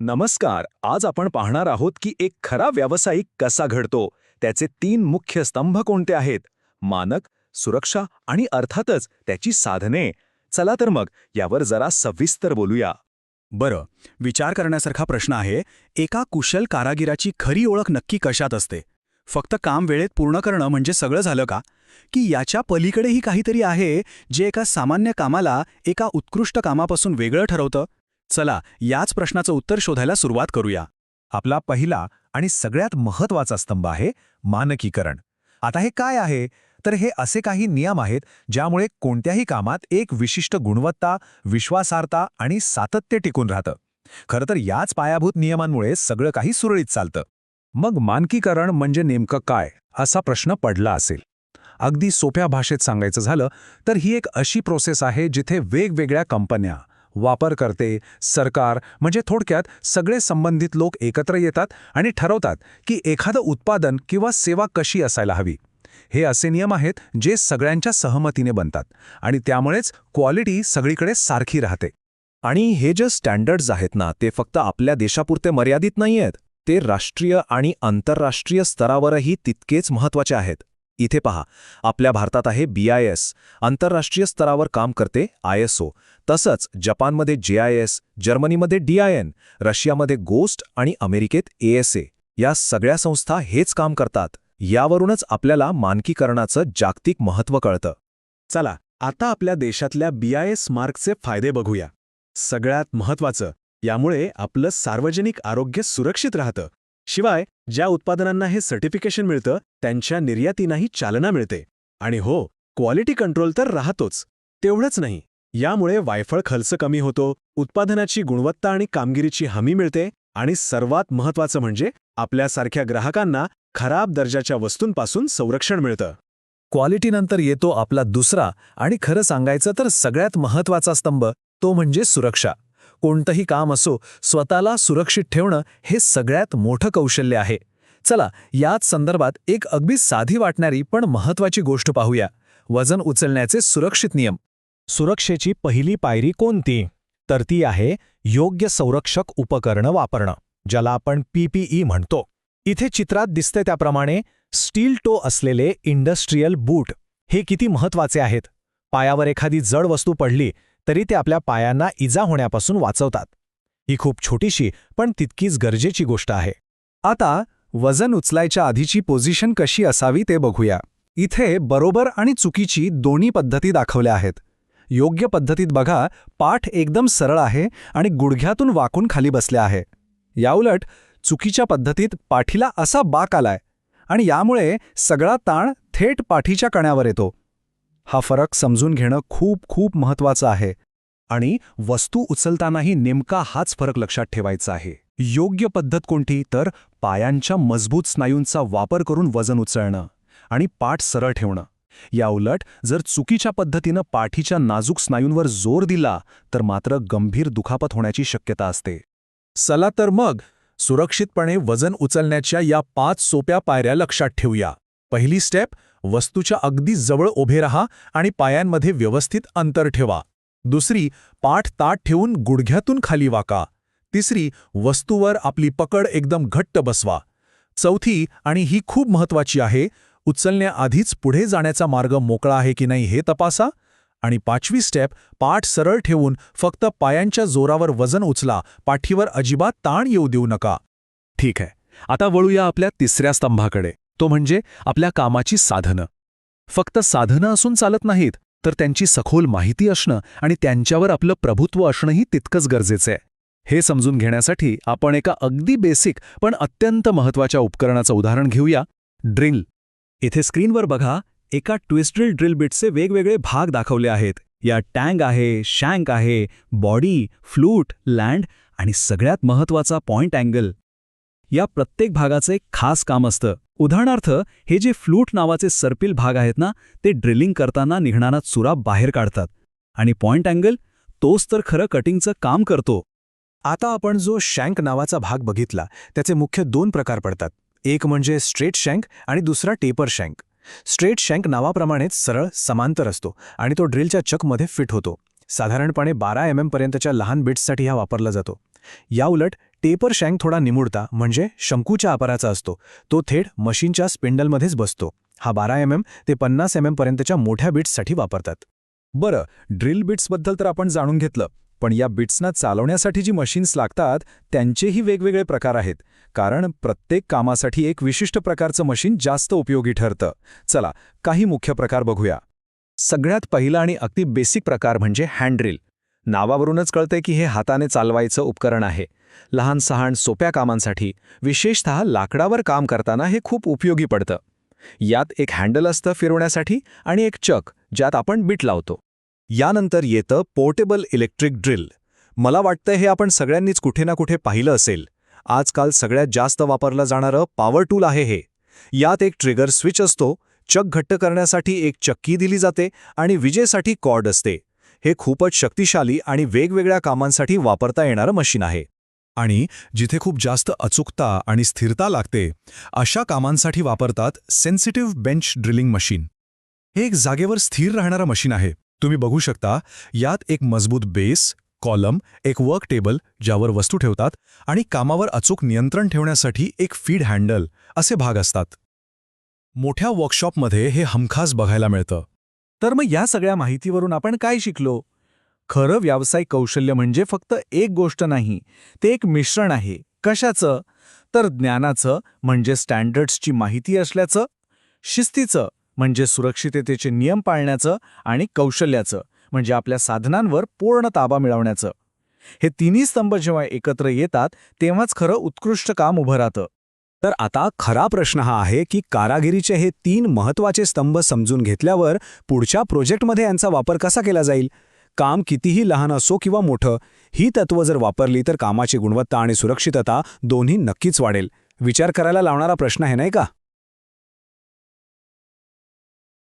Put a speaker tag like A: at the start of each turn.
A: नमस्कार. आज आपण पाहणार आहोत की एक खरा व्यावसायिक कसा घडतो. त्याचे 3 मुख्य स्तंभ कोणते आहेत? मानक, सुरक्षा आणि अर्थातच त्याची साधने. चला तर मग यावर जरा सविस्तर बोलूया.
B: बरं, विचार करण्यासारखा प्रश्न आहे. एका कुशल कारागिराची खरी ओळख नक्की कशात असते? फक्त काम वेळेत पूर्ण करणं म्हणजे सगळं झालं का? की याच्या पलीकडेही काहीतरी आहे जे एका सामान्य कामाला एका उत्कृष्ट कामापासून वेगळं ठरवतं? चला, याच प्रश्नाचं उत्तर शोधायला सुरुवात करूया.
A: आपला पहिला आणि सगळ्यात महत्त्वाचा स्तंभ आहे मानकीकरण. आता हे काय आहे? तर हे असे काही नियम आहेत ज्यामुळे कोणत्याही कामात एक विशिष्ट गुणवत्ता, विश्वासार्हता आणि सातत्य टिकून राहतं. खरं तर याच पायाभूत नियमांमुळे सगळं काही सुरळीत चालतं. मग मानकीकरण म्हणजे नेमकं काय, असा प्रश्न पडला असेल. अगदी सोप्या भाषेत सांगायचं झालं तर ही एक अशी प्रोसेस आहे जिथे वेगवेगळ्या कंपन्या, वापरकर्ते, सरकार म्हणजे थोडक्यात सगळे संबंधित लोक एकत्र येतात आणि ठरवतात की एखादं उत्पादन किंवा सेवा कशी असायला हवी. हे असे नियम आहेत जे सगळ्यांच्या सहमतीने बनतात आणि त्यामुळेच क्वालिटी सगळीकडे सारखी राहते. आणि हे जे स्टँडर्ड्स आहेत ना, ते फक्त आपल्या देशापुरते मर्यादित नाही आहेत. ते राष्ट्रीय आणि आंतरराष्ट्रीय स्तरावरही तितकेच महत्त्वाचे आहेत. इथे पहा, आपल्या भारतात आहे BIS, आंतरराष्ट्रीय स्तरावर काम करते ISO. तसंच जपानमध्ये JIS, जर्मनीमध्ये DIN, रशियामध्ये गोस्ट आणि अमेरिकेत ASA. या सगळ्या संस्था हेच काम करतात. यावरूनच आपल्याला मानकीकरणाचं जागतिक महत्त्व कळतं.
B: चला, आता आपल्या देशातल्या BIS मार्कचे फायदे बघूया. सगळ्यात महत्त्वाचं, यामुळे आपलं सार्वजनिक आरोग्य सुरक्षित राहतं. शिवाय ज्या उत्पादनांना हे सर्टिफिकेशन मिळतं त्यांच्या निर्यातींनाही चालना मिळते. आणि हो, क्वालिटी कंट्रोल तर राहतोच. तेवढंच नाही, यामुळे वायफळ खर्च कमी होतो, उत्पादनाची गुणवत्ता आणि कामगिरीची हमी मिळते आणि सर्वात महत्त्वाचं म्हणजे आपल्यासारख्या ग्राहकांना खराब दर्जाच्या वस्तूंपासून संरक्षण मिळतं.
A: क्वालिटीनंतर येतो आपला दुसरा आणि खरं सांगायचं तर सगळ्यात महत्त्वाचा स्तंभ, तो म्हणजे सुरक्षा. कोणतंही काम असो, स्वतःला सुरक्षित ठेवणं हे सगळ्यात मोठं कौशल्य आहे. चला, याच संदर्भात एक अगदी साधी वाटणारी पण महत्त्वाची गोष्ट पाहूया. वजन उचलण्याचे सुरक्षित नियम. सुरक्षेची पहिली पायरी कोणती? तर ती आहे योग्य संरक्षक उपकरणं वापरणं, ज्याला आपण PPE म्हणतो. इथे चित्रात दिसते त्याप्रमाणे स्टील टो असलेले इंडस्ट्रियल बूट हे किती महत्त्वाचे आहेत. पायावर एखादी जड वस्तू पडली तरी ते आपल्या पायांना इजा होण्यापासून वाचवतात. ही खूप छोटीशी पण तितकीच गरजेची गोष्ट आहे. आता वजन उचलायच्या आधीची पोझिशन कशी असावी ते बघूया. इथे बरोबर आणि चुकीची दोन्ही पद्धती दाखवल्या आहेत. योग्य पद्धतीत बघा, पाठ एकदम सरळ आहे आणि गुडघ्यातून वाकून खाली बसले आहे. याउलट चुकीच्या पद्धतीत पाठीला असा बाक आलाय आणि यामुळे सगळा ताण थेट पाठीच्या कण्यावर येतो. हा फरक समजून घेणं खूप खूप महत्त्वाचं आहे. आणि वस्तू उचलतानाही नेमका हाच फरक लक्षात ठेवायचा आहे. योग्य पद्धत कोणती? तर पायांच्या मजबूत स्नायूंचा वापर करून वजन उचलणं आणि पाठ सरळ ठेवणं. याउलट जर चुकीच्या पद्धतीनं पाठीच्या नाजूक स्नायूंवर जोर दिला तर मात्र गंभीर दुखापत होण्याची शक्यता असते. चला तर मग सुरक्षितपणे वजन उचलण्याच्या या 5 सोप्या पायऱ्या लक्षात ठेवूया. पहिली स्टेप, वस्तूच्या अगदी जवळ उभे राहा आणि पायांमध्ये व्यवस्थित अंतर ठेवा. दुसरी, पाठ ताठ ठेवून गुडघ्यातून खाली वाका. तिसरी, वस्तूवर आपली पकड एकदम घट्ट बसवा. चौथी, आणि ही खूप महत्त्वाची आहे, उचलण्याआधीच पुढे जाण्याचा मार्ग मोकळा आहे की नाही हे तपासा. आणि 5वी स्टेप, पाठ सरळ ठेवून फक्त पायांच्या जोरावर वजन उचला, पाठीवर अजिबात ताण येऊ देऊ नका. ठीक आहे, आता वळूया आपल्या तिसऱ्या स्तंभाकडे, तो म्हणजे आपल्या कामाची साधनं. फक्त साधनं असून चालत नाहीत, तर त्यांची सखोल माहिती असणं आणि त्यांच्यावर आपलं प्रभुत्व असणंही तितकंच गरजेचं आहे. हे समजून घेण्यासाठी आपण एका अगदी बेसिक पण अत्यंत महत्त्वाच्या उपकरणाचं उदाहरण घेऊया, ड्रिल. इथे स्क्रीनवर बघा, एका ट्विस्टेड ड्रिल बिटचे वेगवेगळे भाग दाखवले आहेत. यात टँग आहे, शँक आहे, बॉडी, फ्लूट, लँड आणि सगळ्यात महत्त्वाचा पॉइंट अँगल. या प्रत्येक भागाचं एक खास काम असतं. उदाहरणार्थ, हे जे फ्लूट नावाचे सर्पिल भाग आहेत ना, ते ड्रिलिंग करताना निघणारा चुरा बाहेर काढतात. आणि पॉइंट अँगल, तोच तर खरं कटिंगचं काम करतो. आता आपण जो शँक नावाचा भाग बघितला, त्याचे मुख्य 2 प्रकार पडतात. एक म्हणजे स्ट्रेट शँक आणि दुसरा टेपर शँक. स्ट्रेट शँक नावाप्रमाणेच सरळ समांतर असतो आणि तो ड्रिलच्या चकमध्ये फिट होतो. साधारणपणे 12 mm पर्यंतच्या लहान बिट्ससाठी हा वापरला जातो. याउलट टेपर शँक थोडा निमुळता म्हणजे शंकूच्या आकाराचा असतो. तो थेट मशीनच्या स्पिंडलमध्येच बसतो. हा 12 ते 50 पर्यंतच्या मोठ्या बिट्ससाठी वापरतात.
C: बरं, ड्रिल बिट्सबद्दल तर आपण जाणून घेतलं, पण या बिट्सना चालवण्यासाठी जी मशीन्स लागतात त्यांचेही वेगवेगळे प्रकार आहेत, कारण प्रत्येक कामासाठी एक विशिष्ट प्रकारचं मशीन जास्त उपयोगी ठरतं. चला, काही मुख्य प्रकार बघूया.
A: सगळ्यात पहिला आणि अगदी बेसिक प्रकार म्हणजे हँड ड्रिल. नावावरूनच कळतंय की हे हाताने चालवायचं उपकरण आहे. लहान सहान सोप्या कामांसाठी, विशेषतः लाकडावर काम करताना हे खूप उपयोगी पडतं. यात एक हँडल असतं फिरवण्यासाठी आणि एक चक ज्यात आपण बीट लावतो.
C: यानंतर येतं पोर्टेबल इलेक्ट्रिक ड्रिल. मला वाटतं हे आपण सगळ्यांनीच कुठे ना कुठे पाहिलं असेल. आजकाल सगळ्यात जास्त वापरलं जाणारं पॉवर टूल आहे हे. यात एक ट्रिगर स्विच असतो, चक घट्ट करण्यासाठी एक चक्की दिली जाते आणि विजेसाठी कॉर्ड असते. हे खूपच शक्तिशाली आणि वेगवेगळ्या कामांसाठी वापरता येणारं मशीन आहे. आणि जिथे खूप जास्त अचूकता आणि स्थिरता लागते, अशा कामांसाठी वापरतात सेन्सिटिव्ह बेंच ड्रिलिंग मशीन. हे एक जागेवर स्थिर राहणारं मशीन आहे. तुम्ही बघू शकता, यात एक मजबूत बेस, कॉलम, एक वर्क टेबल ज्यावर वस्तू ठेवतात आणि कामावर अचूक नियंत्रण ठेवण्यासाठी एक फीड हँडल असे भाग असतात. मोठ्या वर्कशॉपमध्ये हे हमखास बघायला मिळतं.
A: तर मग या सगळ्या माहितीवरून आपण काय शिकलो? खरं व्यावसायिक कौशल्य म्हणजे फक्त एक गोष्ट नाही, ते एक मिश्रण आहे. कशाचं? तर ज्ञानाचं म्हणजे स्टँडर्ड्सची माहिती असल्याचं, शिस्तीचं म्हणजे सुरक्षिततेचे नियम पाळण्याचं आणि कौशल्याचं म्हणजे आपल्या साधनांवर पूर्ण ताबा मिळवण्याचं. हे तिन्ही स्तंभ जेव्हा एकत्र येतात तेव्हाच खरं उत्कृष्ट काम उभं राहतं.
B: तर आता खरा प्रश्न हा आहे की कारागिरीचे हे 3 महत्त्वाचे स्तंभ समजून घेतल्यावर पुढच्या प्रोजेक्टमध्ये यांचा वापर कसा केला जाईल? काम कितीही लहान असो किंवा मोठं, ही तत्त्व जर वापरली तर कामाची गुणवत्ता आणि सुरक्षितता दोन्ही नक्कीच वाढेल. विचार करायला लावणारा प्रश्न आहे, नाही का?